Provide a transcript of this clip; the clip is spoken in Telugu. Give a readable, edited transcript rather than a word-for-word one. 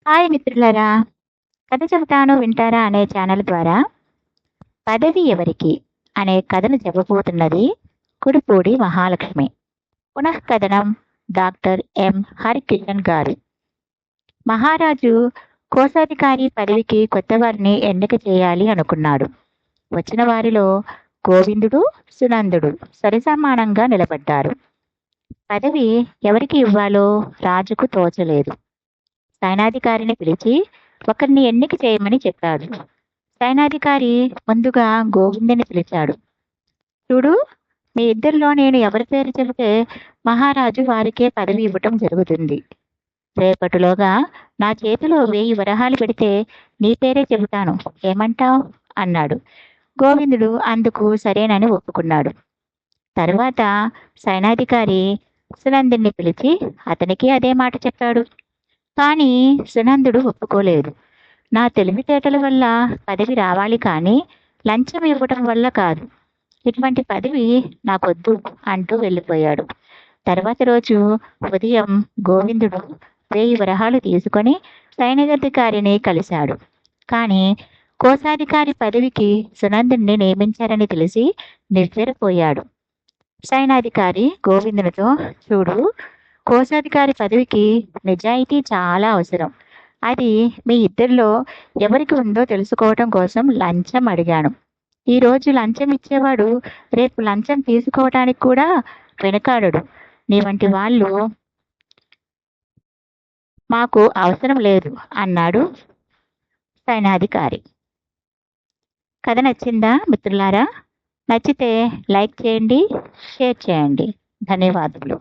హాయ్ మిత్రులారా, కథ చెబుతాను వింటారా అనే ఛానల్ ద్వారా పదవి ఎవరికి అనే కథను చెప్పబోతున్నది కుడిపూడి మహాలక్ష్మి. పునఃకథనం డాక్టర్ ఎం హరికిషన్ గారు. మహారాజు కోశాధికారి పదవికి కొత్త వారిని ఎన్నిక చేయాలి అనుకున్నాడు. వచ్చిన వారిలో గోవిందుడు, సునందుడు సరిసమానంగా నిలబడ్డారు. పదవి ఎవరికి ఇవ్వాలో రాజుకు తోచలేదు. సైనాధికారిని పిలిచి ఒకరిని ఎన్నిక చేయమని చెప్పాడు. సైనాధికారి ముందుగా గోవిందుని పిలిచాడు. చూడు, మీ ఇద్దరిలో నేను ఎవరి పేరు చెబితే మహారాజు వారికే పదవి ఇవ్వటం జరుగుతుంది. రేపటిలోగా నా చేతిలో 1000 వరహాలు పెడితే నీ పేరే చెబుతాను, ఏమంటావ్ అన్నాడు. గోవిందుడు అందుకు సరేనని ఒప్పుకున్నాడు. తరువాత సైనాధికారి సునందుని పిలిచి అతనికి అదే మాట చెప్పాడు. కానీ సునందుడు ఒప్పుకోలేదు. నా తెలివితేటల వల్ల పదవి రావాలి కానీ లంచం ఇవ్వటం వల్ల కాదు. ఇటువంటి పదవి నాకొద్దు అంటూ వెళ్ళిపోయాడు. తర్వాత రోజు ఉదయం గోవిందుడు 1000 వరహాలు తీసుకొని సైనికాధికారిని కలిశాడు. కానీ కోశాధికారి పదవికి సునందుని నియమించారని తెలిసి నివ్వెరపోయాడు. సైనాధికారి గోవిందునితో, చూడు, కోశాధికారి పదవికి నిజాయితీ చాలా అవసరం. అది మీ ఇద్దరిలో ఎవరికి ఉందో తెలుసుకోవటం కోసం లంచం అడిగాను. ఈరోజు లంచం ఇచ్చేవాడు రేపు లంచం తీసుకోవటానికి కూడా వెనకాడడు. నీ వంటి వాళ్ళు మాకు అవసరం లేదు అన్నాడు సైనాధికారి. కథ నచ్చిందా మిత్రులారా? నచ్చితే లైక్ చేయండి, షేర్ చేయండి. ధన్యవాదములు.